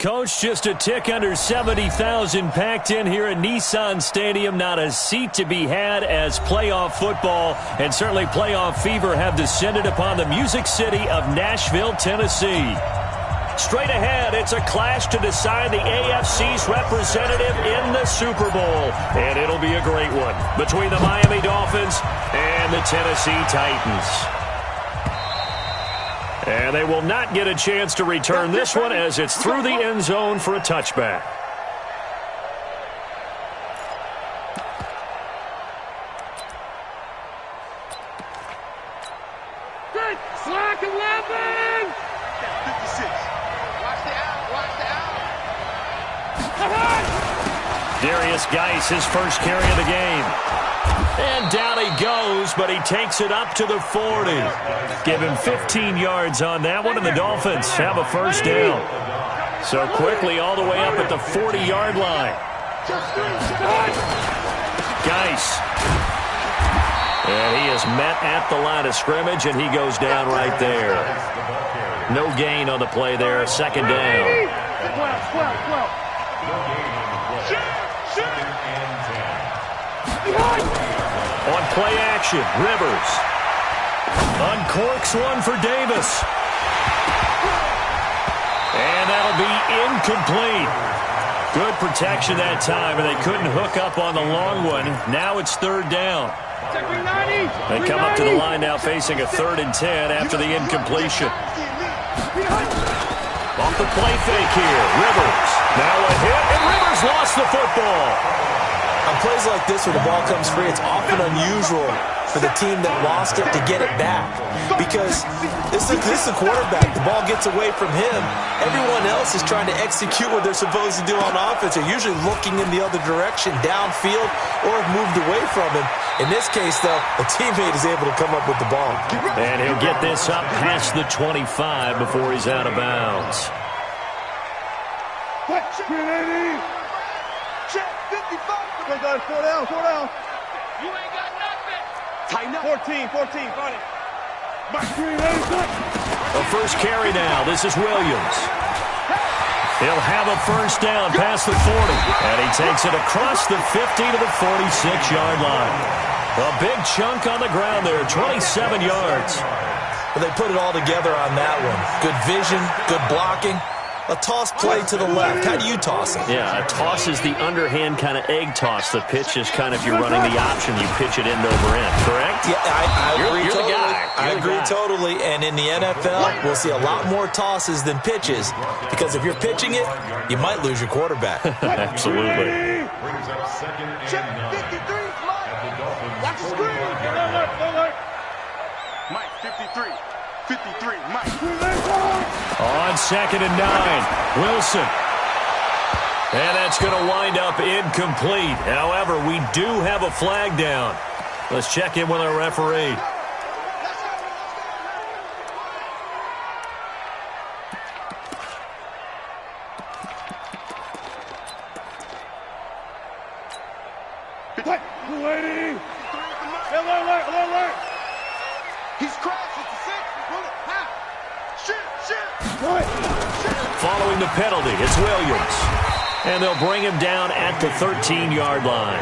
Coach, just a tick under 70,000 packed in here at Nissan Stadium. Not a seat to be had as playoff football and certainly playoff fever have descended upon the Music City of Nashville, Tennessee. Straight ahead, it's a clash to decide the AFC's representative in the Super Bowl. And it'll be a great one between the Miami Dolphins and the Tennessee Titans. And they will not get a chance to return this one as it's through the end zone for a touchback. Good. Slack 11. 56. Watch the out. Darius Geis, his first carry of the game. And down he goes, but he takes it up to the 40. Give him 15 yards on that one, and the Dolphins have a first down. So quickly all the way up at the 40-yard line. Geis. And he is met at the line of scrimmage, and he goes down right there. No gain on the play there, second down. 12. On play action, Rivers. Uncorks one for Davis. And that'll be incomplete. Good protection that time, and they couldn't hook up on the long one. Now it's third down. They come up to the line now facing a 3rd and 10 after the incompletion. Off the play fake here, Rivers. Now a hit, and Rivers lost the football. On plays like this where the ball comes free, it's often unusual for the team that lost it to get it back. Because this is the quarterback. The ball gets away from him. Everyone else is trying to execute what they're supposed to do on offense. They're usually looking in the other direction, downfield, or have moved away from him. In this case, though, a teammate is able to come up with the ball. And he'll get this up past the 25 before he's out of bounds. Check 55. Slow down. You ain't got nothing. Tighten up. 14. Got it. A first carry now. This is Williams. He'll have a first down past the 40. And he takes it across the 50 to the 46-yard line. A big chunk on the ground there, 27 yards. But they put it all together on that one. Good vision, good blocking. A toss play to the left. How do you toss it? Yeah, a toss is the underhand kind of egg toss. The pitch is kind of, if you're running the option, you pitch it end over end, correct? Yeah, I agree you're totally. The guy. I agree totally. And in the NFL, we'll see a lot more tosses than pitches. Because if you're pitching it, you might lose your quarterback. Absolutely. Check 53. Watch the screen. Mike, 53. 53, Mike. On 2nd and 9, Wilson. And that's going to wind up incomplete. However, we do have a flag down. Let's check in with our referee. Alert. He's crossed. It's a 6. Following the penalty, it's Williams. And they'll bring him down at the 13-yard line.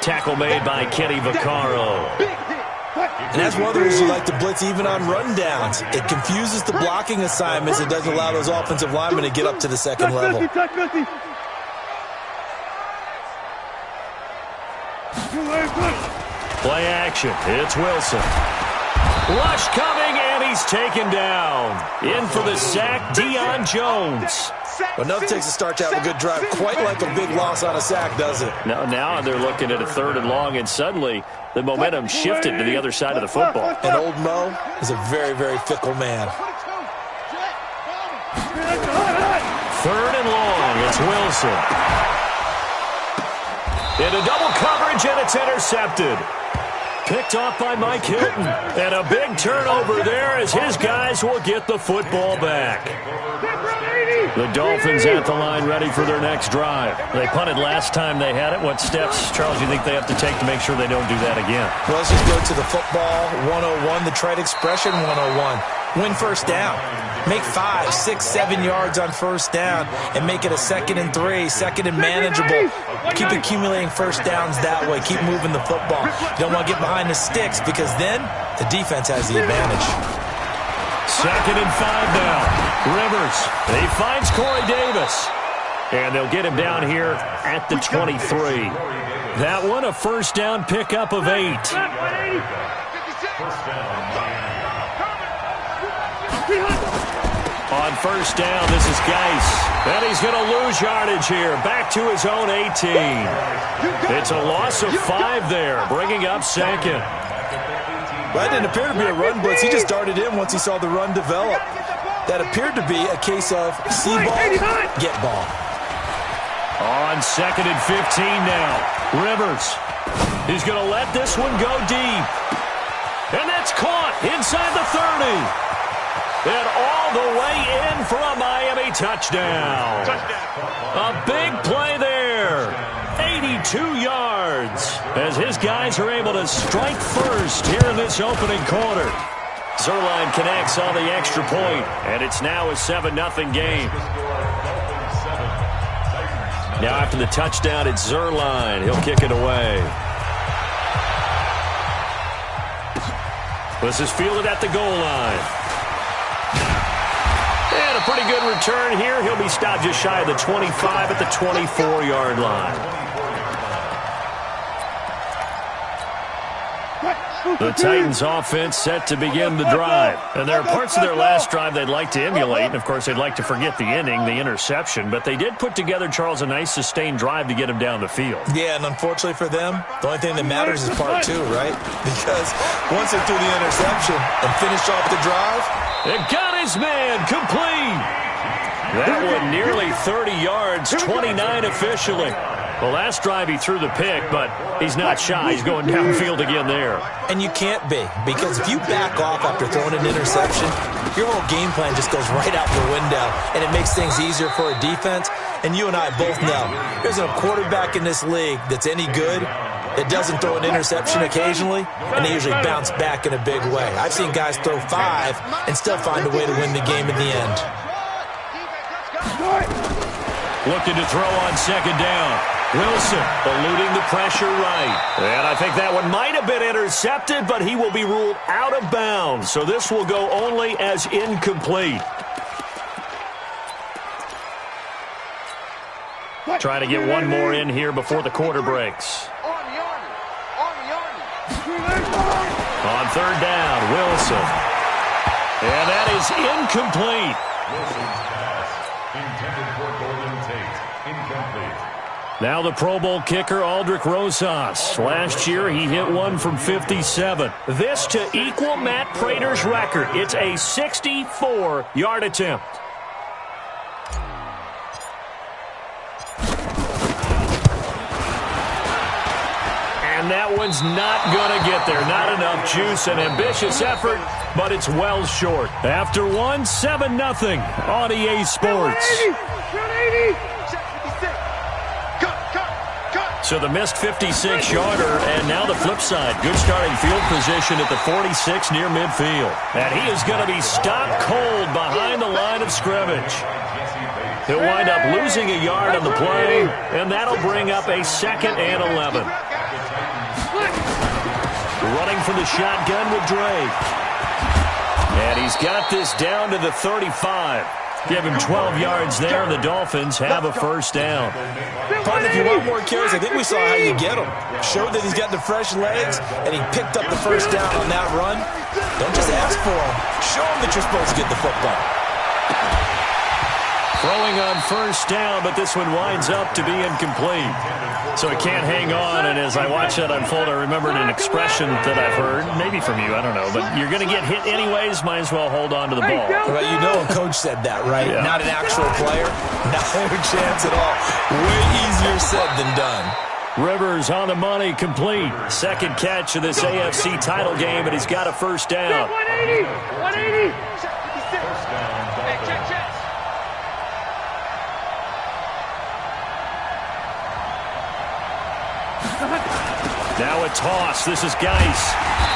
Tackle made by Kenny Vaccaro. And that's one of the reasons you like to blitz even on rundowns. It confuses the blocking assignments. It doesn't allow those offensive linemen to get up to the second level. Play action. It's Wilson. Rush coming, and he's taken down. In for the sack, Deion Jones. But enough takes a start to have a good drive. Quite like a big loss on a sack, does it? Now they're looking at a 3rd and long, and suddenly the momentum shifted to the other side of the football. And old Mo is a very, very fickle man. 3rd and long, it's Wilson. Into double coverage, and it's intercepted. Picked off by Mike Hilton. And a big turnover there as his guys will get the football back. The Dolphins at the line ready for their next drive. They punted last time they had it. What steps, Charles, do you think they have to take to make sure they don't do that again? Well, let's just go to the football 101, the trade expression 101. win first down. Make 5, 6, 7 yards on first down and make it a 2nd and 3, 2nd and manageable. Keep accumulating first downs that way. Keep moving the football. You don't want to get behind the sticks because then the defense has the advantage. 2nd and 5 now. Rivers. He finds Corey Davis. And they'll get him down here at the 23. That one, a first down pickup of 8. On first down, this is Geis. And he's going to lose yardage here. Back to his own 18. It's a loss of 5 there, bringing up 2nd. That didn't appear to be a run blitz. He just darted in once he saw the run develop. That appeared to be a case of see ball, get ball. On 2nd and 15 now. Rivers. He's going to let this one go deep. And that's caught inside the 30. And all the way in for a Miami touchdown. A big play there. 82 yards as his guys are able to strike first here in this opening quarter. Zerline connects on the extra point, and it's now a 7-0 game. Now after the touchdown, it's Zerline. He'll kick it away. This is fielded at the goal line. And a pretty good return here. He'll be stopped just shy of the 25 at the 24-yard line. The Titans offense set to begin the drive. And there are parts of their last drive they'd like to emulate. And, of course, they'd like to forget the inning, the interception. But they did put together, Charles, a nice sustained drive to get him down the field. Yeah, and unfortunately for them, the only thing that matters is part 2, right? Because once they threw the interception and finished off the drive, it got his man complete. That one nearly 30 yards, 29 officially. The last drive he threw the pick, but he's not shy. He's going downfield again there. And you can't be, because if you back off after throwing an interception, your whole game plan just goes right out the window, and it makes things easier for a defense. And you and I both know there's a quarterback in this league that's any good that doesn't throw an interception occasionally, and they usually bounce back in a big way. I've seen guys throw 5 and still find a way to win the game in the end. Looking to throw on 2nd down. Wilson eluding the pressure right. And I think that one might have been intercepted, but he will be ruled out of bounds. So this will go only as incomplete. Trying to get one more in here before the quarter breaks. On 3rd down, Wilson. And that is incomplete. Intended for Golden Tate. Incomplete. Now the Pro Bowl kicker, Aldrich Rosas. Last year, he hit one from 57. This to equal Matt Prater's record. It's a 64-yard attempt. And that one's not going to get there. Not enough juice. An ambitious effort, but it's well short. After one, 7-0 on EA Sports. So the missed 56-yarder, and now the flip side. Good starting field position at the 46 near midfield. And he is going to be stopped cold behind the line of scrimmage. He'll wind up losing a yard on the play, and that'll bring up a 2nd and 11. Running from the shotgun with Drake. And he's got this down to the 35. Give him 12 yards there, and the Dolphins have a first down. Partner, if you want more carries, I think we saw how you get him. Showed that he's got the fresh legs, and he picked up the first down on that run. Don't just ask for him. Show him that you're supposed to get the football. Throwing on first down, but this one winds up to be incomplete. So it can't hang on, and as I watch that unfold, I remembered an expression that I've heard, maybe from you, I don't know, but you're going to get hit anyways, might as well hold on to the ball. Well, you know a coach said that, right? Yeah. Not an actual player. No chance at all. Way easier said than done. Rivers on the money, complete. 2nd catch of this AFC title game, and he's got a first down. 180! 180! Now a toss. This is Geis.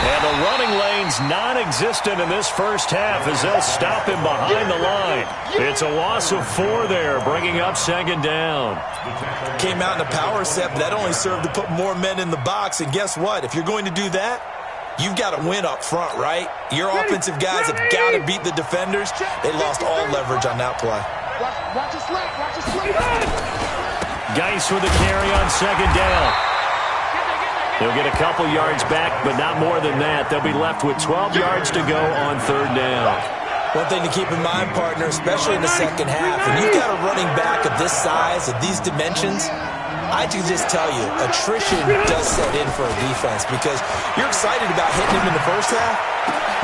And the running lane's non-existent in this first half as they'll stop him behind the line. It's a loss of 4 there, bringing up second down. Came out in a power set, but that only served to put more men in the box. And guess what? If you're going to do that, you've got to win up front, right? Your offensive guys have got to beat the defenders. They lost all leverage on that play. Watch your slip. Watch your slip. Geis with the carry on second down. He'll get a couple yards back, but not more than that. They'll be left with 12 yards to go on third down. One thing to keep in mind, partner, especially in the second half, when you've got a running back of this size, of these dimensions, I can just tell you, attrition does set in for a defense because you're excited about hitting him in the first half.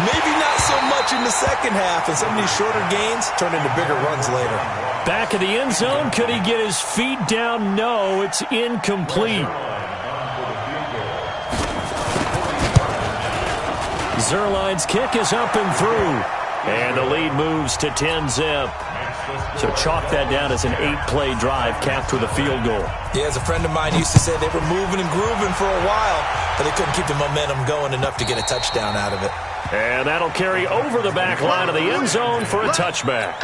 Maybe not so much in the second half, and some of these shorter gains turn into bigger runs later. Back of the end zone, could he get his feet down? No, it's incomplete. Zerline's kick is up and through. And the lead moves to 10-zip. So chalk that down as an 8-play drive capped with a field goal. Yeah, as a friend of mine used to say, they were moving and grooving for a while, but they couldn't keep the momentum going enough to get a touchdown out of it. And that'll carry over the back line of the end zone for a touchback.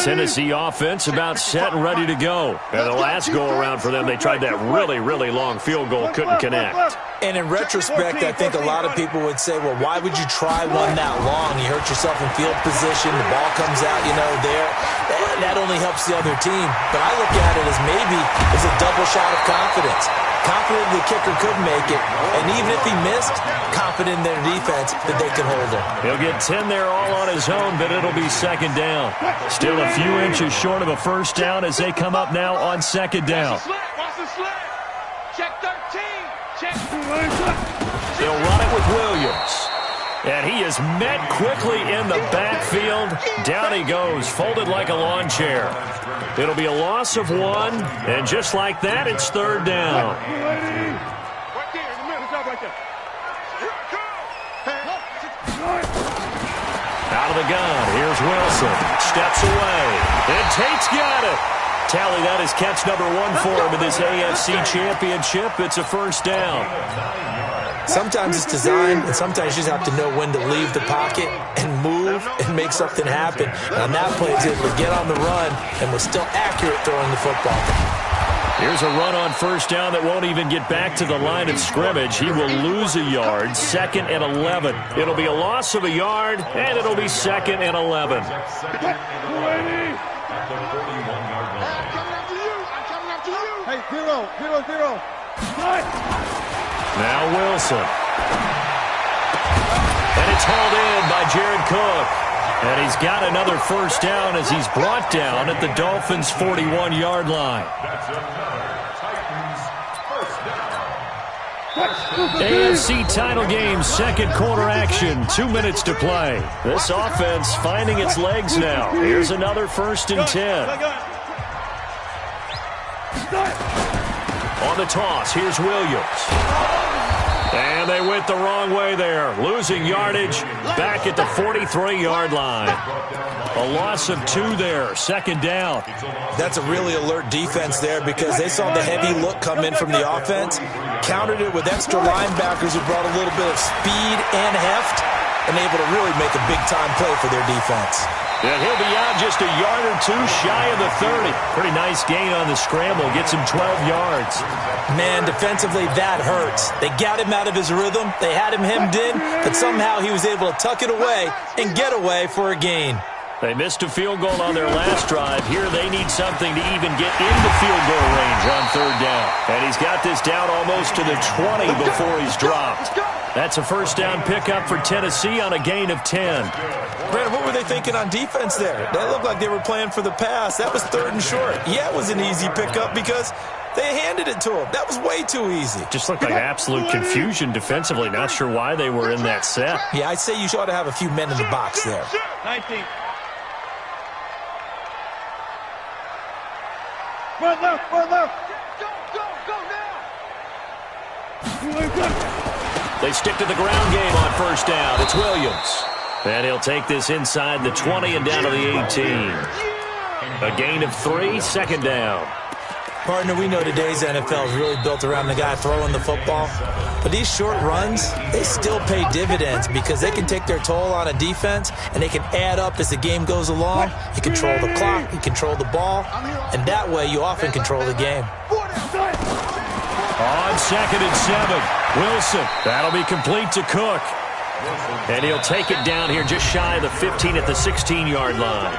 Tennessee offense about set and ready to go. And the last go-around for them, they tried that really, really long field goal, couldn't connect. And in retrospect, I think a lot of people would say, well, why would you try one that long? You hurt yourself in field position. The ball comes out, there. That only helps the other team. But I look at it as maybe it's a double shot of confidence. Confident the kicker could make it. And even if he missed, confident in their defense that they can hold him. He'll get 10 there all on his own, but it'll be second down. Still a few inches short of a first down as they come up now on second down. Watch the slip. Check 13. Check. They'll run it with Williams. And he is met quickly in the backfield. Down he goes, folded like a lawn chair. It'll be a loss of 1, and just like that, it's third down. Out of the gun, here's Wilson. Steps away, and Tate's got it. Tally, that is catch number 1 for him in this AFC Championship. It's a first down. Sometimes it's designed, and sometimes you just have to know when to leave the pocket and move and make something happen. And on that play, he's able to get on the run and was still accurate throwing the football. Here's a run on first down that won't even get back to the line of scrimmage. He will lose a yard, 2nd and 11. It'll be a loss of a yard, and it'll be 2nd and 11. Hey, 0. Now Wilson. And it's hauled in by Jared Cook. And he's got another first down as he's brought down at the Dolphins' 41-yard line. AFC title game, second quarter action, 2 minutes to play. This offense finding its legs now. Here's another 1st and 10. On the toss, here's Williams. And they went the wrong way there. Losing yardage back at the 43-yard line. A loss of 2 there, 2nd down. That's a really alert defense there because they saw the heavy look come in from the offense, countered it with extra linebackers who brought a little bit of speed and heft, and able to really make a big-time play for their defense. And he'll be out just a yard or 2 shy of the 30. Pretty nice gain on the scramble. Gets him 12 yards. Man, defensively, that hurts. They got him out of his rhythm. They had him hemmed in, but somehow he was able to tuck it away and get away for a gain. They missed a field goal on their last drive. Here they need something to even get into field goal range on third down. And he's got this down almost to the 20 before he's dropped. That's a first down pickup for Tennessee on a gain of 10. Brandon, what were they thinking on defense there? That looked like they were playing for the pass. That was 3rd and short. Yeah, it was an easy pickup because they handed it to him. That was way too easy. Just looked like absolute confusion defensively. Not sure why they were in that set. Yeah, I'd say you ought to have a few men in the box there. 19. Run left. Go now. They stick to the ground game on first down. It's Williams. And he'll take this inside the 20 and down to the 18. A gain of 3, second down. Partner, we know today's NFL is really built around the guy throwing the football. But these short runs, they still pay dividends because they can take their toll on a defense and they can add up as the game goes along. You control the clock, you control the ball, and that way you often control the game. On 2nd and 7, Wilson. That'll be complete to Cook. And he'll take it down here just shy of the 15 at the 16-yard line.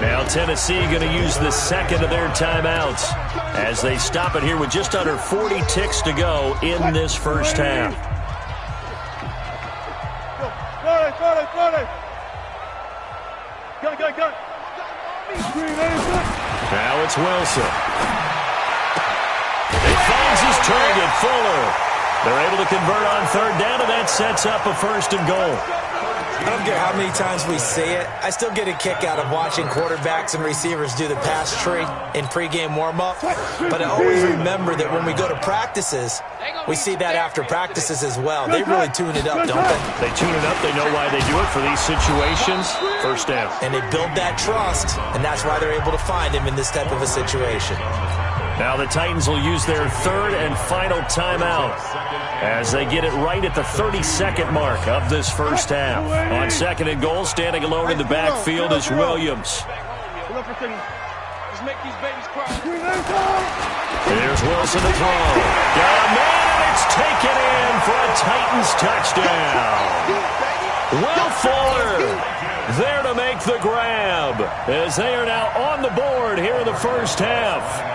Now Tennessee going to use the second of their timeouts as they stop it here with just under 40 ticks to go in this first half. Now it's Wilson. He finds his target, Fuller. They're able to convert on third down, and that sets up a 1st and goal. I don't care how many times we say it, I still get a kick out of watching quarterbacks and receivers do the pass tree in pregame warm-up. But I always remember that when we go to practices, we see that after practices as well. They really tune it up, don't they? They tune it up. They know why they do it for these situations. 1st down. And they build that trust, and that's why they're able to find him in this type of a situation. Now the Titans will use their 3rd and final timeout as they get it right at the 32nd mark of this first half. On 2nd and goal, standing alone in the backfield is Williams. There's Wilson to throw. Got a man, and it's taken in for a Titans touchdown. Will Fuller there to make the grab as they are now on the board here in the first half.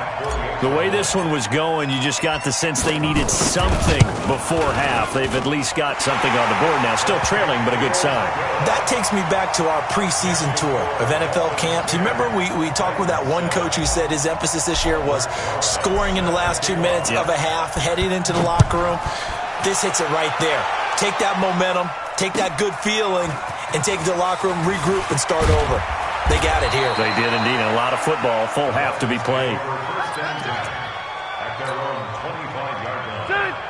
The way this one was going, you just got the sense they needed something before half. They've at least got something on the board now. Still trailing, but a good sign. That takes me back to our preseason tour of NFL camps. You remember we talked with that one coach who said his emphasis this year was scoring in the last 2 minutes of a half, heading into the locker room. This hits it right there. Take that momentum, take that good feeling, and take it to the locker room, regroup, and start over. They got it here. They did indeed. A lot of football, full half to be played.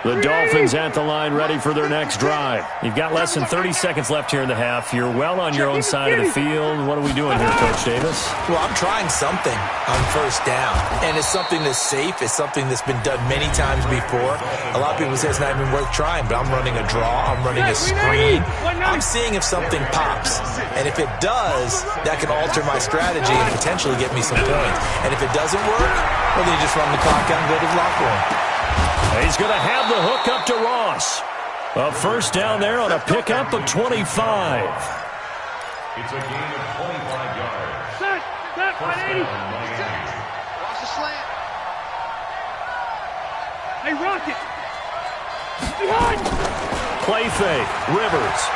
The Dolphins at the line, ready for their next drive. You've got less than 30 seconds left here in the half. You're well on your own side of the field. What are we doing here, Coach Davis? Well, I'm trying something on 1st down, and it's something that's safe. It's something that's been done many times before. A lot of people say it's not even worth trying, but I'm running a draw. I'm running a screen. I'm seeing if something pops, and if it does, that can alter my strategy and potentially get me some points. And if it doesn't work, well, then you just run the clock out and go to the locker room. He's going to have the hook up to Ross. A 1st down there on a pickup of 25. It's a gain of 25 yards. Set, 180. Watch the slant. Hey, Rocket. Behind. Play fake. Rivers.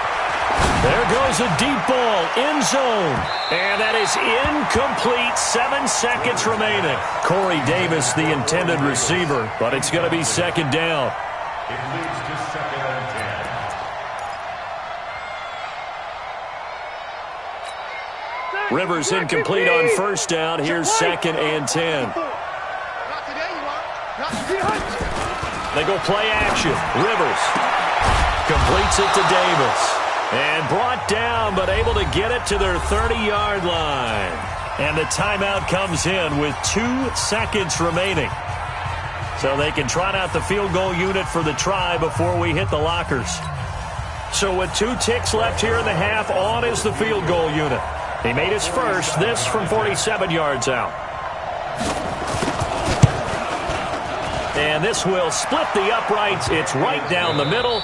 There goes a deep ball, end zone. And that is incomplete. 7 seconds remaining. Corey Davis, the intended receiver, but it's going to be 2nd down. It leads to 2nd and 10. Rivers incomplete on 1st down. Here's 2nd and 10. Not today, you are. They go play action. Rivers completes it to Davis. And brought down, but able to get it to their 30-yard line. And the timeout comes in with 2 seconds remaining. So they can trot out the field goal unit for the try before we hit the lockers. So with 2 ticks left here in the half, on is the field goal unit. He made his first, this from 47 yards out. And this will split the uprights. It's right down the middle.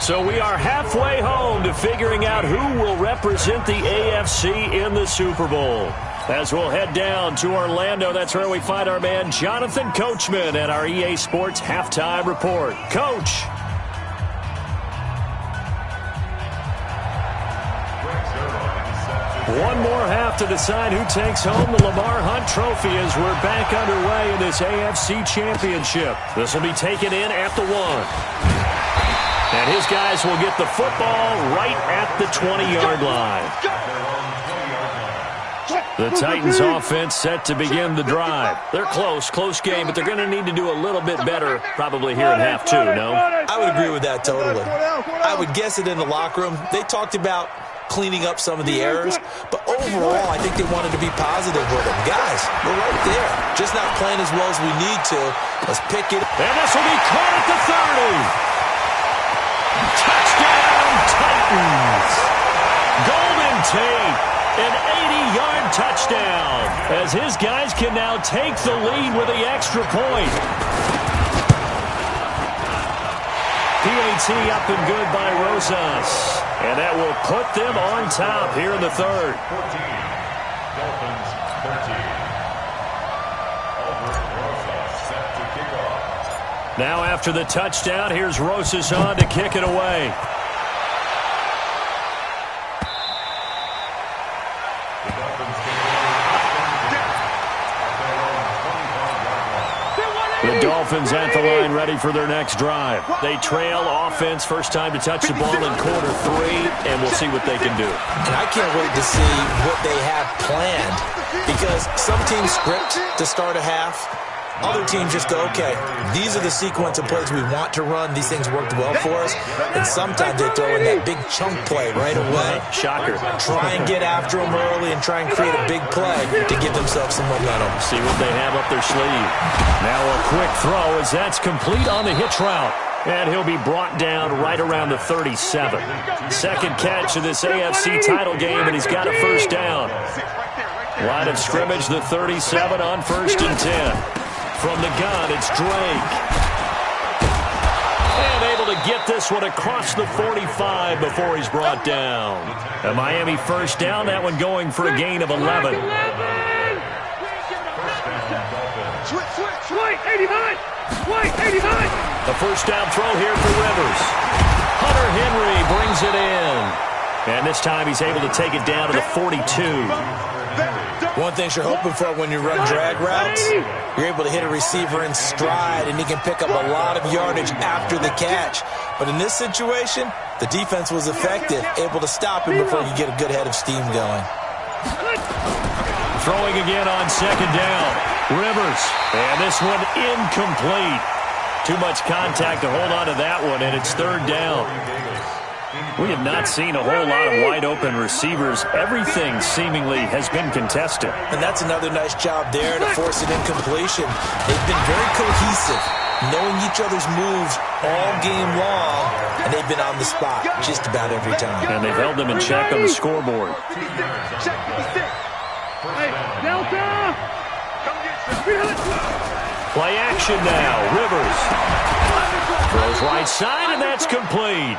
So we are halfway home to figuring out who will represent the AFC in the Super Bowl. As we'll head down to Orlando, that's where we find our man Jonathan Coachman at our EA Sports Halftime Report. Coach. One more half to decide who takes home the Lamar Hunt Trophy as we're back underway in this AFC Championship. This will be taken in at the 1. And his guys will get the football right at the 20-yard line. The Titans offense set to begin the drive. They're close game, but they're going to need to do a little bit better probably here in half 2, no? I would agree with that totally. I would guess it in the locker room. They talked about cleaning up some of the errors. But overall, I think they wanted to be positive with them. Guys, we're right there. Just not playing as well as we need to. Let's pick it. And this will be caught at the 30. Touchdown, Titans. Golden Tate, an 80-yard touchdown, as his guys can now take the lead with the extra point. PAT up and good by Rosas. And that will put them on top here in the third. 14. Dolphins 13. Albert Rosas set to kick off. Now after the touchdown, here's Rosas on to kick it away. The Dolphins at the line ready for their next drive. They trail offense, first time to touch the ball in quarter 3, and we'll see what they can do. And I can't wait to see what they have planned, because some teams script to start a half. Other teams just go, okay, these are the sequence of plays we want to run. These things worked well for us. And sometimes they throw in that big chunk play right away. Shocker. Try and get after them early and try and create a big play to give themselves some momentum. See what they have up their sleeve. Now a quick throw as that's complete on the hitch route. And he'll be brought down right around the 37. Second catch of this AFC title game, and he's got a first down. Line of scrimmage, the 37 on 1st and 10. From the gun, it's Drake. And able to get this one across the 45 before he's brought down. A Miami first down, that one going for a gain of 11. A first down throw here for Rivers. Hunter Henry brings it in. And this time he's able to take it down to the 42. One thing you're hoping for when you run drag routes, you're able to hit a receiver in stride, and he can pick up a lot of yardage after the catch. But in this situation, the defense was effective, able to stop him before you get a good head of steam going. Throwing again on second down. Rivers. And this one incomplete. Too much contact to hold on to that one, and it's third down. We have not seen a whole lot of wide-open receivers. Everything seemingly has been contested. And that's another nice job there to force an incompletion. They've been very cohesive, knowing each other's moves all game long, and they've been on the spot just about every time. And they've held them in check on the scoreboard. Play action now. Rivers throws right side, and that's complete.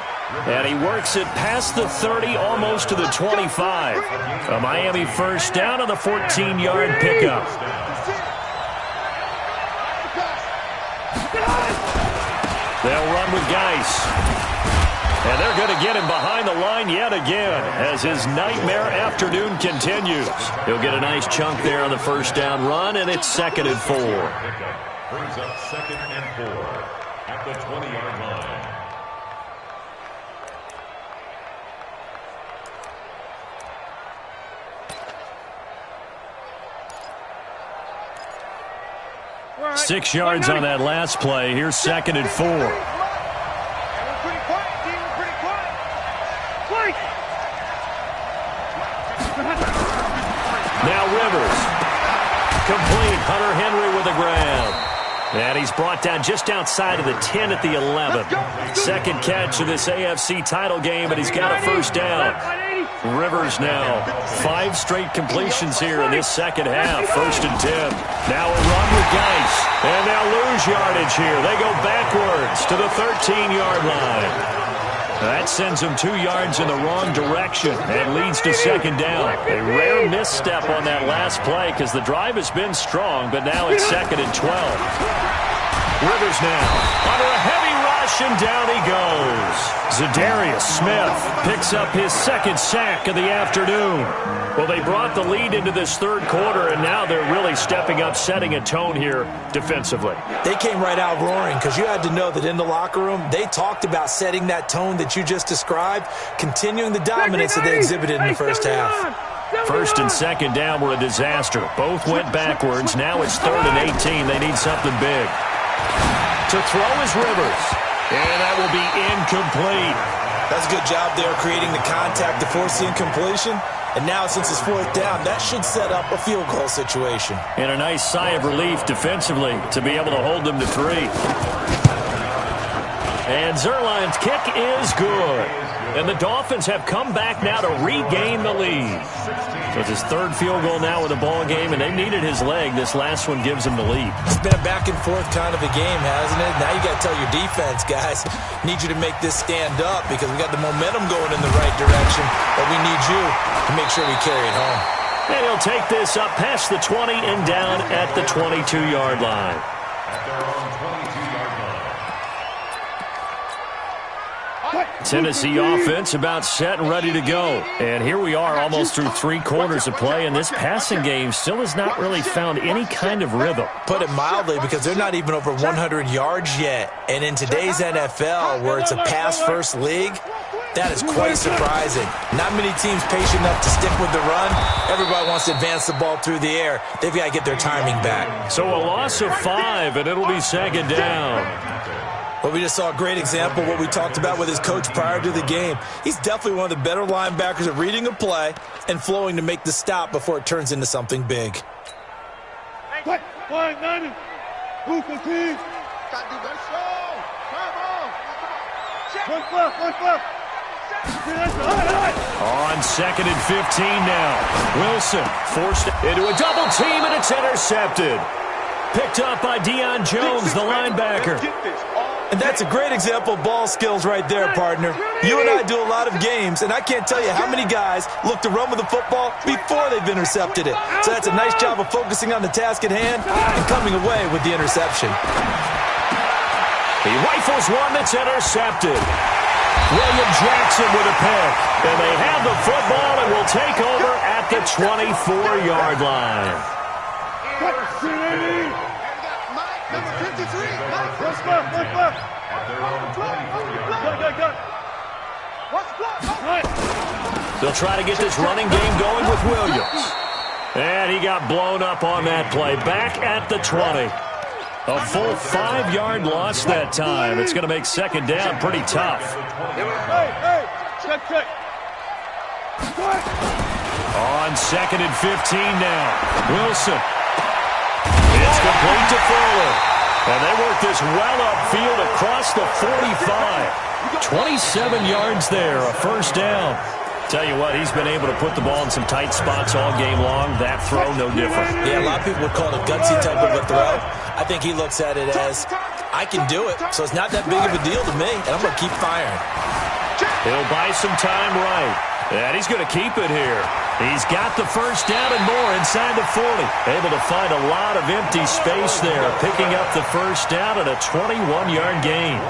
And he works it past the 30, almost to the 25. A Miami first down on the 14-yard pickup. They'll run with Geis. And they're going to get him behind the line yet again as his nightmare afternoon continues. He'll get a nice chunk there on the first down run, and it's 2nd and 4. Brings up 2nd and 4 at the 20-yard line. Right. 6 yards on that last play. Here's 2nd and 4. Now Rivers. Complete. Hunter Henry with a grab. And he's brought down just outside of the 10 at the 11. Second catch of this AFC title game, and he's got a first down. Rivers now 5 straight completions here in this second half. 1st and 10. Now a run with Geis. And they'll lose yardage here. They go backwards to the 13-yard line. That sends them 2 yards in the wrong direction and leads to 2nd down. A rare misstep on that last play because the drive has been strong, but now it's 2nd and 12. Rivers now under a heavy rush, and down he goes. Za'Darius Smith picks up his 2nd sack of the afternoon. Well, they brought the lead into this 3rd quarter, and now they're really stepping up, setting a tone here defensively. They came right out roaring because you had to know that in the locker room, they talked about setting that tone that you just described, continuing the dominance that they exhibited in the first half. 1st and 2nd down were a disaster. Both went backwards. Now it's 3rd and 18. They need something big. To throw is Rivers. And that will be incomplete. That's a good job there creating the contact to force the incompletion. And now, since it's fourth down, that should set up a field goal situation. And a nice sigh of relief defensively to be able to hold them to 3. And Zuerlein's kick is good. And the Dolphins have come back now to regain the lead. So it's his third field goal now with a ball game, and they needed his leg. This last one gives him the lead. It's been a back-and-forth kind of a game, hasn't it? Now you got to tell your defense, guys, need you to make this stand up because we got the momentum going in the right direction, but we need you to make sure we carry it home. And he'll take this up past the 20 and down at the 22-yard line. At their own 22-yard line. Tennessee offense about set and ready to go. And here we are almost through 3 quarters of play, and this passing game still has not really found any kind of rhythm. Put it mildly, because they're not even over 100 yards yet. And in today's NFL, where it's a pass-first league, that is quite surprising. Not many teams patient enough to stick with the run. Everybody wants to advance the ball through the air. They've got to get their timing back. So a loss of 5, and it'll be second down. Well, we just saw a great example of what we talked about with his coach prior to the game. He's definitely one of the better linebackers at reading a play and flowing to make the stop before it turns into something big. On 2nd and 15 now. Wilson forced into a double team, and it's intercepted. Picked up by Deion Jones, the linebacker. And that's a great example of ball skills right there, partner. You and I do a lot of games, and I can't tell you how many guys look to run with the football before they've intercepted it. So that's a nice job of focusing on the task at hand and coming away with the interception. He rifles one that's intercepted. William Jackson with a pick. And they have the football and will take over at the 24-yard line. They'll try to get this running game going with Williams. And he got blown up on that play. Back at the 20. A full 5-yard loss that time. It's going to make second down pretty tough. On 2nd and 15 now. Wilson. It's complete to Fuller. And they work this well upfield across the 45. 27 yards there, a first down. Tell you what, he's been able to put the ball in some tight spots all game long. That throw, no different. Yeah, a lot of people would call it a gutsy type of a throw. I think he looks at it as, I can do it, so it's not that big of a deal to me, and I'm going to keep firing. He'll buy some time right. And he's going to keep it here. He's got the first down and more inside the 40. Able to find a lot of empty space there, picking up the first down at a 21-yard gain.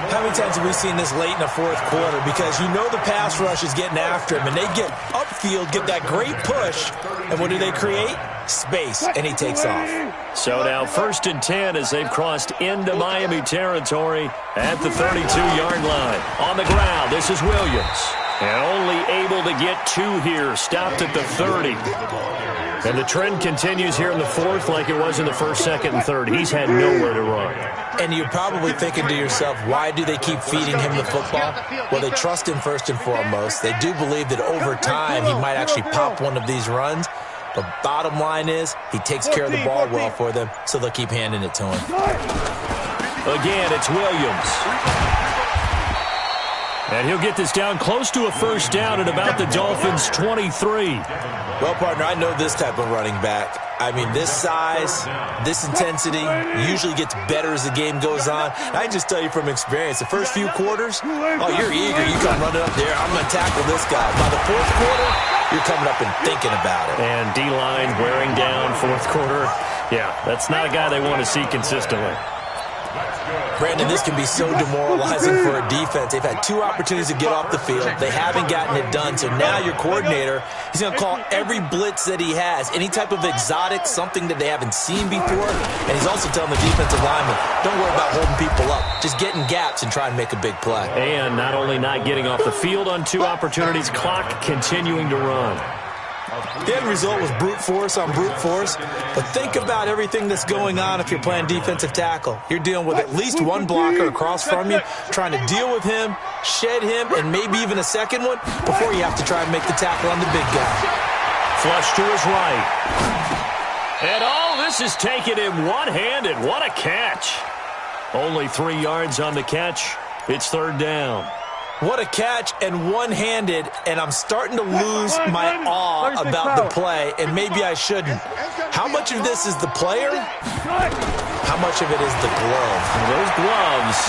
How many times have we seen this late in the fourth quarter? Because you know the pass rush is getting after him, and they get upfield, get that great push, and what do they create? Space, and he takes off. So now 1st and 10 as they've crossed into Miami territory at the 32-yard line. On the ground, this is Williams. And only able to get 2 here, stopped at the 30. And the trend continues here in the fourth like it was in the first, second, and third. He's had nowhere to run. And you're probably thinking to yourself, why do they keep feeding him the football? Well, they trust him first and foremost. They do believe that over time he might actually pop one of these runs. But bottom line is, he takes care of the ball well for them, so they'll keep handing it to him. Again, it's Williams. And he'll get this down close to a first down at about the Dolphins' 23. Well, partner, I know this type of running back. I mean, this size, this intensity usually gets better as the game goes on. And I can just tell you from experience, the first few quarters, oh, you're eager. You come running up there. I'm going to tackle this guy. By the fourth quarter, you're coming up and thinking about it. And D-line wearing down fourth quarter. Yeah, that's not a guy they want to see consistently. Brandon, this can be so demoralizing for a defense. They've had 2 opportunities to get off the field. They haven't gotten it done. So now your coordinator, he's going to call every blitz that he has, any type of exotic, something that they haven't seen before. And he's also telling the defensive lineman, don't worry about holding people up. Just get in gaps and try and make a big play. And not only not getting off the field on 2 opportunities, clock continuing to run. The end result was brute force on brute force, but think about everything that's going on if you're playing defensive tackle. You're dealing with at least one blocker across from you, trying to deal with him, shed him, and maybe even a second one before you have to try and make the tackle on the big guy. Flush to his right. And all this is taken in one-handed. What a catch. Only 3 yards on the catch. It's third down. What a catch, and one-handed, and I'm starting to lose my awe about the play, and maybe I shouldn't. How much of this is the player? How much of it is the glove? Those gloves,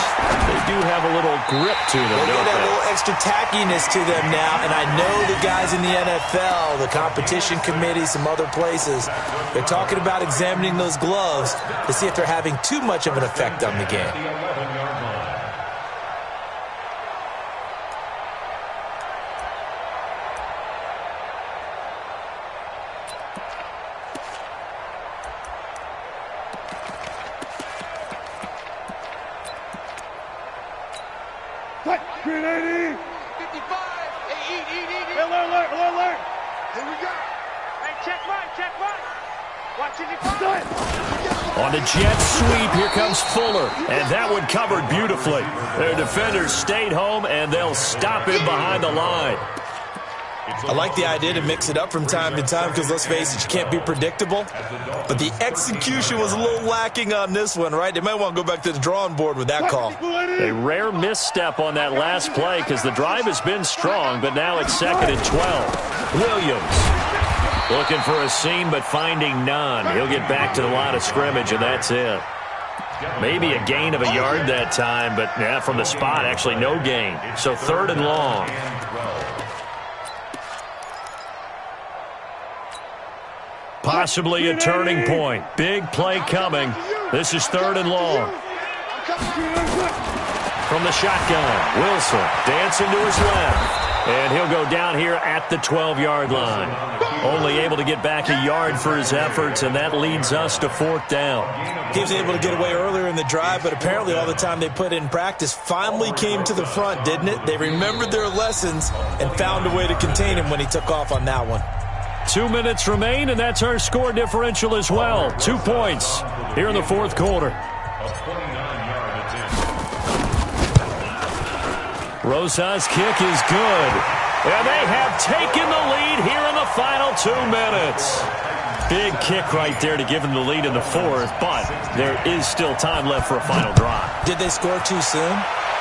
they do have a little grip to them, They don't get a they? little extra tackiness to them now, and I know the guys in the NFL, the competition committee, some other places, they're talking about examining those gloves to see if they're having too much of an effect on the game. Green 80. 55. Hey, eat. Alert. Here we go. Hey, check right. Watch it. On the jet sweep, here comes Fuller. And that one covered beautifully. Their defenders stayed home, and they'll stop him behind the line. I like the idea to mix it up from time to time because, let's face it, you can't be predictable. But the execution was a little lacking on this one, right? They might want to go back to the drawing board with that call. A rare misstep on that last play because the drive has been strong, but now it's 2nd and 12. Williams looking for a seam, but finding none. He'll get back to the line of scrimmage, and that's it. Maybe a gain of a yard that time, but yeah, from the spot, actually no gain. So 3rd and long. Possibly a turning point. Big play coming. This is 3rd and long. From the shotgun, Wilson dancing to his left. And he'll go down here at the 12-yard line. Only able to get back a yard for his efforts, and that leads us to 4th down. He was able to get away earlier in the drive, but apparently all the time they put in practice finally came to the front, didn't it? They remembered their lessons and found a way to contain him when he took off on that one. 2 minutes remain, and that's our score differential as well. 2 points here in the 4th quarter. Rosa's kick is good. And they have taken the lead here in the final 2 minutes. Big kick right there to give them the lead in the 4th, but there is still time left for a final drive. Did they score too soon?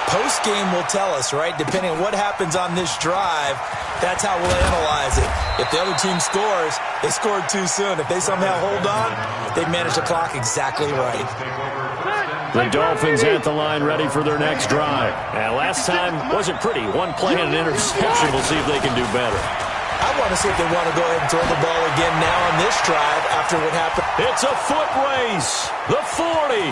Post-game will tell us, right? Depending on what happens on this drive, that's how we'll analyze it. If the other team scores, they scored too soon. If they somehow hold on, they manage the clock exactly right. The Dolphins at the line ready for their next drive. And last time wasn't pretty. One play and an interception. We'll see if they can do better. I want to see if they want to go ahead and throw the ball again now on this drive after what happened. It's a foot race. The 40,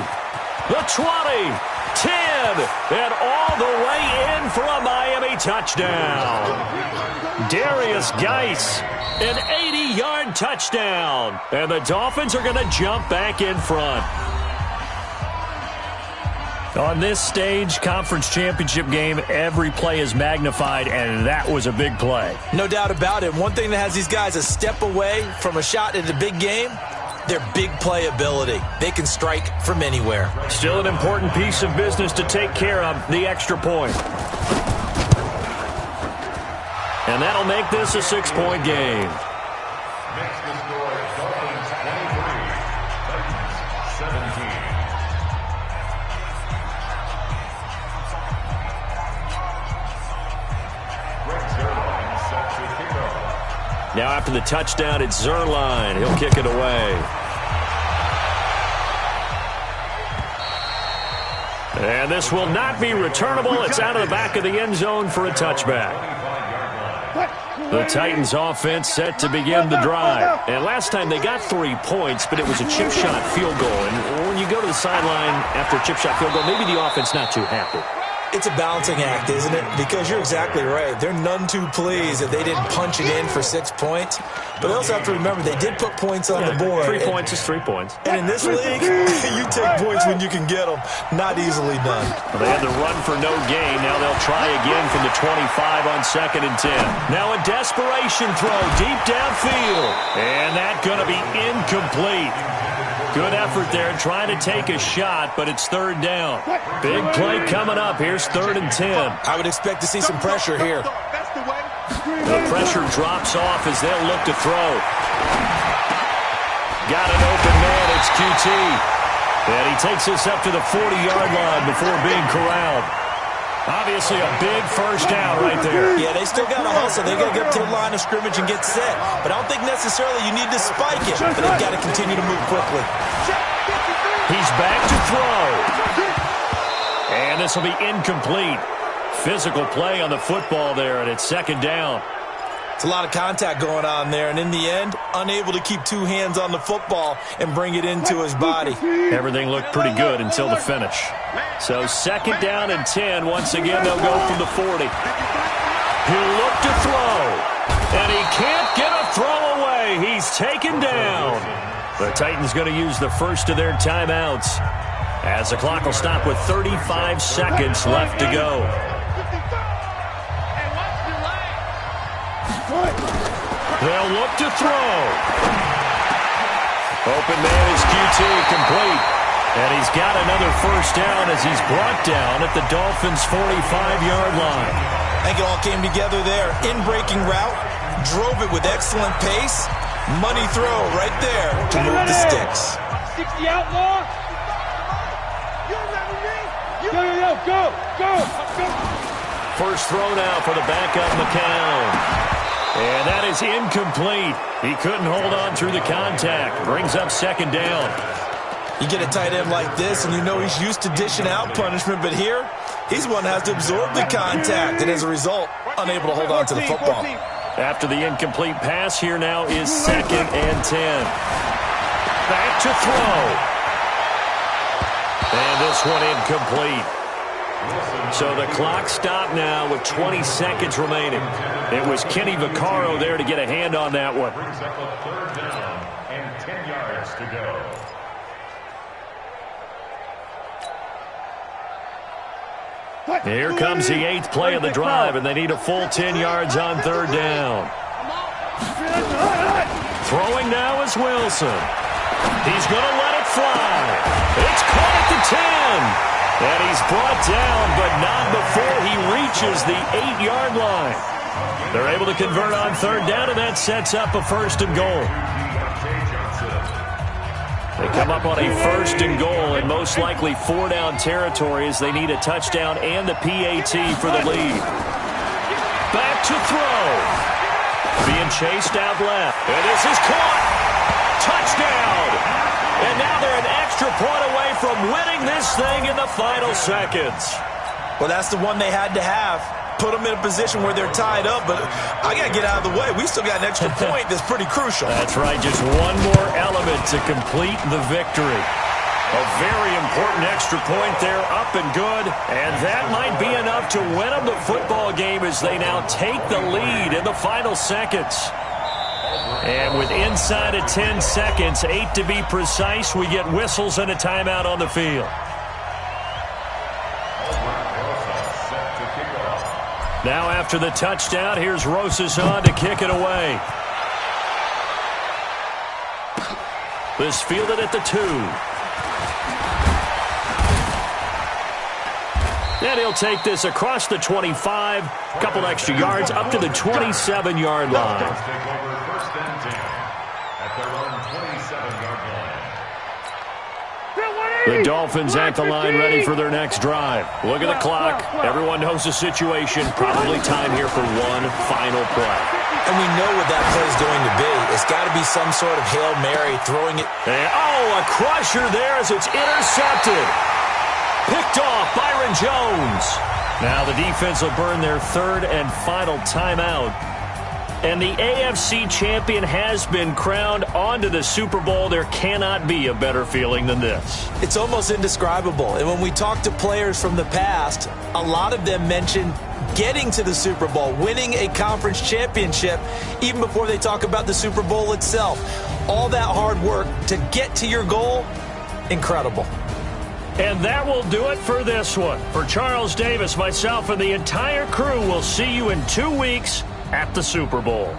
the 20, 10, and all the way in for a Miami touchdown. Darius Geis, an 80-yard touchdown. And the Dolphins are going to jump back in front. On this stage, conference championship game, every play is magnified, and that was a big play. No doubt about it. One thing that has these guys a step away from a shot at a big game, their big play ability. They can strike from anywhere. Still an important piece of business to take care of, the extra point. And that'll make this a 6-point game. Makes the score Dolphins 23, Titans 17. Now after the touchdown, it's Zerline. He'll kick it away. And this will not be returnable. It's out of the back of the end zone for a touchback. The Titans offense set to begin the drive. And last time they got 3 points, but it was a chip shot field goal. And when you go to the sideline after a chip shot field goal, maybe the offense not too happy. It's a balancing act, isn't it? Because you're exactly right. They're none too pleased that they didn't punch it in for 6 points. But they also have to remember they did put points on the board. 3 points is 3 points. And in this league, you take points when you can get them. Not easily done. Well, they had the run for no gain. Now they'll try again from the 25 on 2nd and 10. Now a desperation throw deep downfield. And that's going to be incomplete. Good effort there trying to take a shot, but it's 3rd down. Big play coming up. Here's 3rd and 10. I would expect to see some pressure here. The pressure drops off as they'll look to throw. Got an open man. It's QT. And he takes us up to the 40-yard line before being corralled. Obviously a big first down right there. Yeah, they still got to hustle. They got to get up to the line of scrimmage and get set. But I don't think necessarily you need to spike it. But they've got to continue to move quickly. He's back to throw. And this will be incomplete. Physical play on the football there, and it's 2nd down. It's a lot of contact going on there, and in the end, unable to keep 2 hands on the football and bring it into his body. Everything looked pretty good until the finish. So 2nd down and 10. Once again, they'll go from the 40. He'll look to throw, and he can't get a throw away. He's taken down. The Titans going to use the first of their timeouts as the clock will stop with 35 seconds left to go. They'll look to throw. Open man is QT, complete. And he's got another first down as he's brought down at the Dolphins' 45-yard line. I think it all came together there. In-breaking route, drove it with excellent pace. Money throw right there to move the sticks. 60 outlaw. Go. First throw now for the backup McCown. And that is incomplete. He couldn't hold on through the contact. Brings up 2nd down. You get a tight end like this, and you know he's used to dishing out punishment, but here, he's the one that has to absorb the contact, and as a result, unable to hold on to the football. After the incomplete pass, here now is 2nd and 10. Back to throw. And this one incomplete. So the clock stopped now with 20 seconds remaining. It was Kenny Vaccaro there to get a hand on that one. Brings up a 3rd down and 10 yards to go. Here comes the 8th play of the drive, and they need a full 10 yards on 3rd down. Throwing now is Wilson. He's going to let it fly. It's caught at the 10. And he's brought down, but not before he reaches the 8-yard line. They're able to convert on 3rd down, and that sets up a 1st and goal. They come up on a 1st and goal, and most likely 4-down territory as they need a touchdown and the PAT for the lead. Back to throw. Being chased out left. And this is caught. Touchdown. And now they're an extra point away from winning this thing in the final seconds. Well, that's the one they had to have. Put them in a position where they're tied up, but I got to get out of the way. We still got an extra point that's pretty crucial. That's right, just one more element to complete the victory. A very important extra point there, up and good, and that might be enough to win them the football game as they now take the lead in the final seconds. And with inside of 10 seconds, 8 to be precise, we get whistles and a timeout on the field. Now after the touchdown, here's Rosas on to kick it away. This fielded at the 2. And he'll take this across the 25, a couple extra yards, up to the 27-yard line. The Dolphins at the line ready for their next drive. Look at the clock. Everyone knows the situation. Probably time here for one final play. And we know what that play is going to be. It's got to be some sort of Hail Mary, throwing it. And, a crusher there as it's intercepted. Picked off Byron Jones. Now the defense will burn their 3rd and final timeout. And the AFC champion has been crowned onto the Super Bowl. There cannot be a better feeling than this. It's almost indescribable. And when we talk to players from the past, a lot of them mention getting to the Super Bowl, winning a conference championship, even before they talk about the Super Bowl itself. All that hard work to get to your goal, incredible. And that will do it for this one. For Charles Davis, myself, and the entire crew, we'll see you in 2 weeks at the Super Bowl.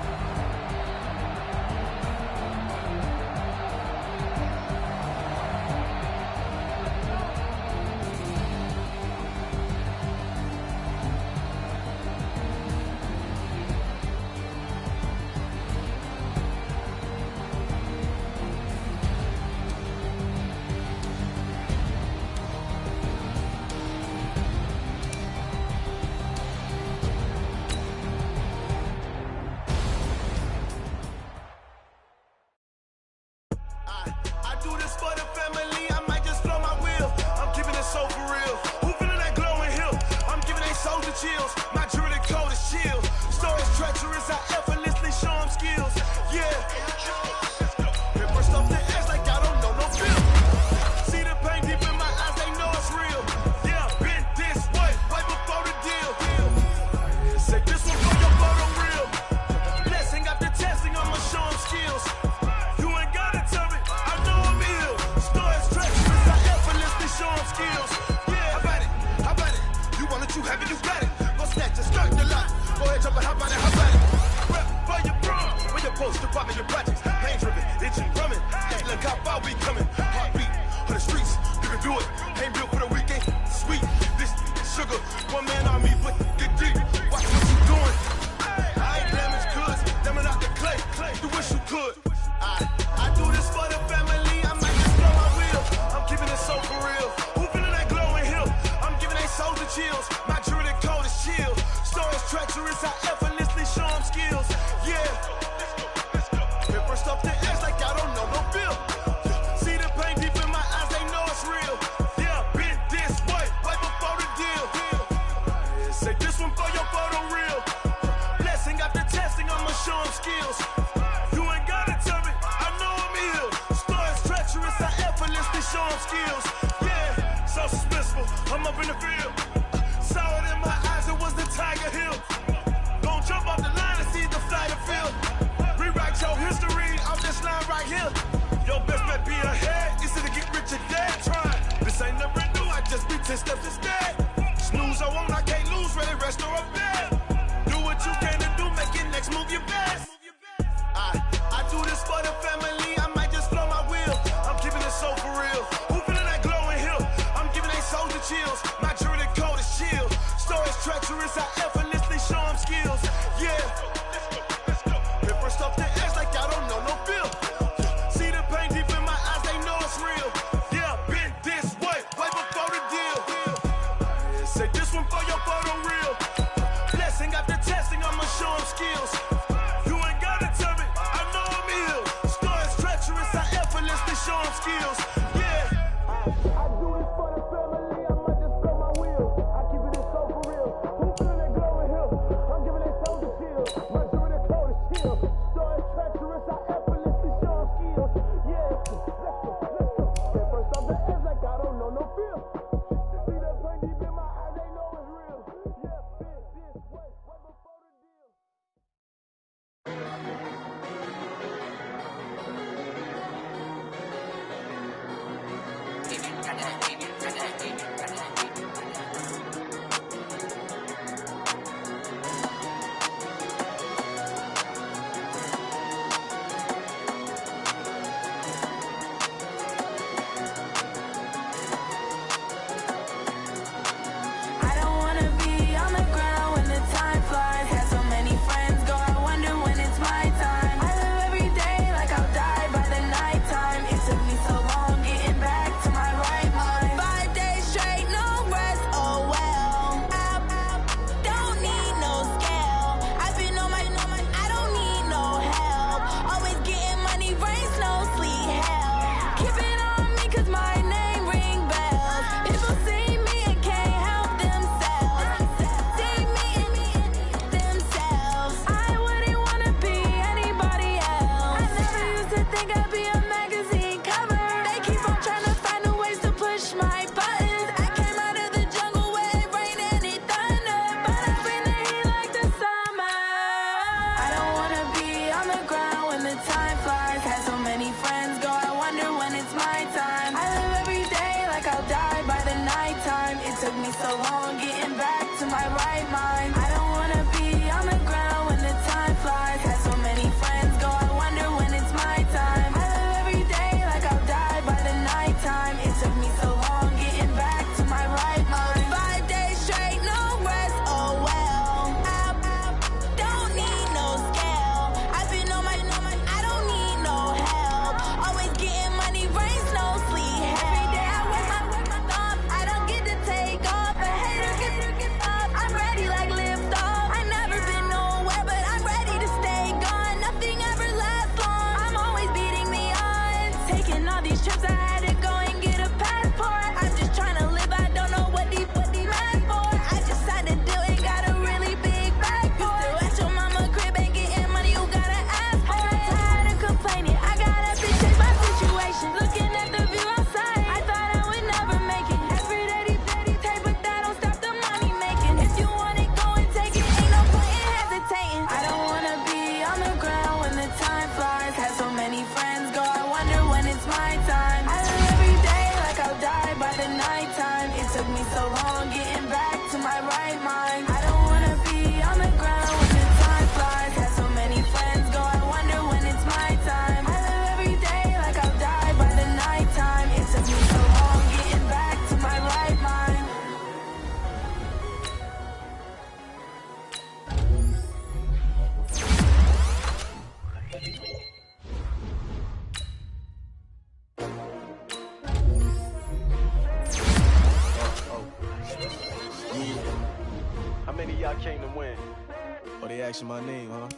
They asking my name, huh?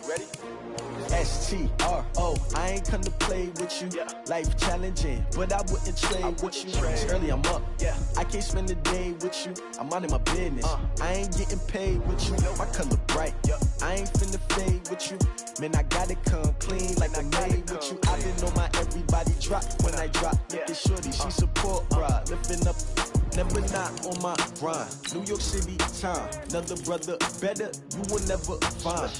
You ready? S-T-R-O, I ain't come to play with you. Life challenging, but I wouldn't trade with you. It's early, I'm up. I can't spend the day with you. I'm out of my business. I ain't getting paid with you. My color bright. I ain't finna fade with you. Man, I gotta come clean like I made with you. I didn't know my everybody drop when I drop. Look at shorty, she support ride. Lifting up, never not on my grind. New York City time, another brother better, you will never find.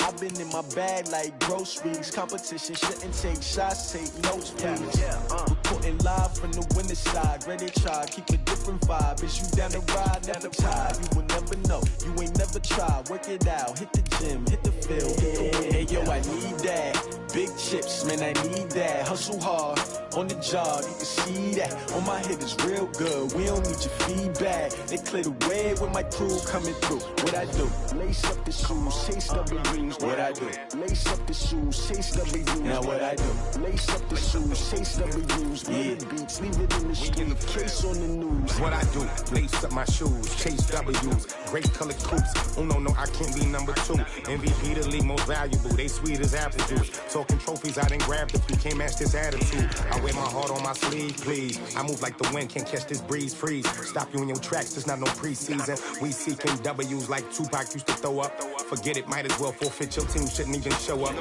I've been in my bag like groceries. Competition shouldn't take shots, take notes, please. Reporting live from the winter side. Ready to try, keep a different vibe. Is you down the ride, never tired. You will never know, you ain't never tried. Work it out, hit the gym, hit the field, hit the wind. Hey yo, I need that. Big chips, man, I need that. Hustle hard, on the job, you can see that. On my head is real good, we don't need your feedback. They clear the way with my crew coming through. What I do? Lace up the shoes, chase W's. What I do? Lace up the shoes, chase W's. Now what I do? Lace up the shoes, chase W's. Yeah, beats, leave it in the street, case on the news. What I do? Lace up my shoes, chase W's. Great colored coops. Oh no, I can't be number 2. MVP the league most valuable. They sweet as apple juice. Talking trophies, I didn't grab the few. Can't match this attitude. I wear my heart on my sleeve, please. I move like the wind, can't catch this breeze, freeze. Stop you in your tracks, there's not no preseason. We seeking W's like Tupac used to throw up. Forget it, might as well forfeit. Your team shouldn't even show up.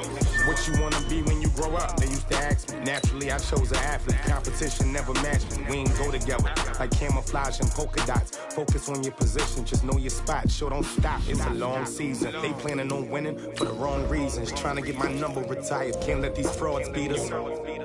What you wanna be when you grow up? They used to ask me. Naturally, I chose an athlete. Competition never matched me. We ain't go together like camouflage and polka dots. Focus on your position, just know your spot. Sure, don't stop. It's a long season. They planning on winning for the wrong reasons. Trying to get my number retired. Can't let these frauds beat us.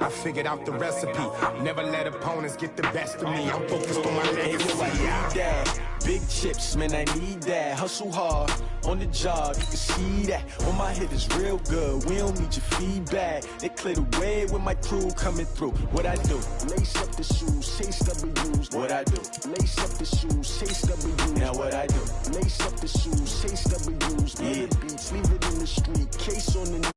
I figured out the recipe. Never let opponents get the best of me. I'm focused on my legacy. I need that. Big chips, man, I need that. Hustle hard, on the job, you can see that. On my head is real good, we don't need your feedback. They clear the way with my crew coming through. What I do? Lace up the shoes, chase W's. What I do? Lace up the shoes, chase W's. Now what I do? Lace up the shoes, chase W's. Yeah, beats, leave it in the street, case on the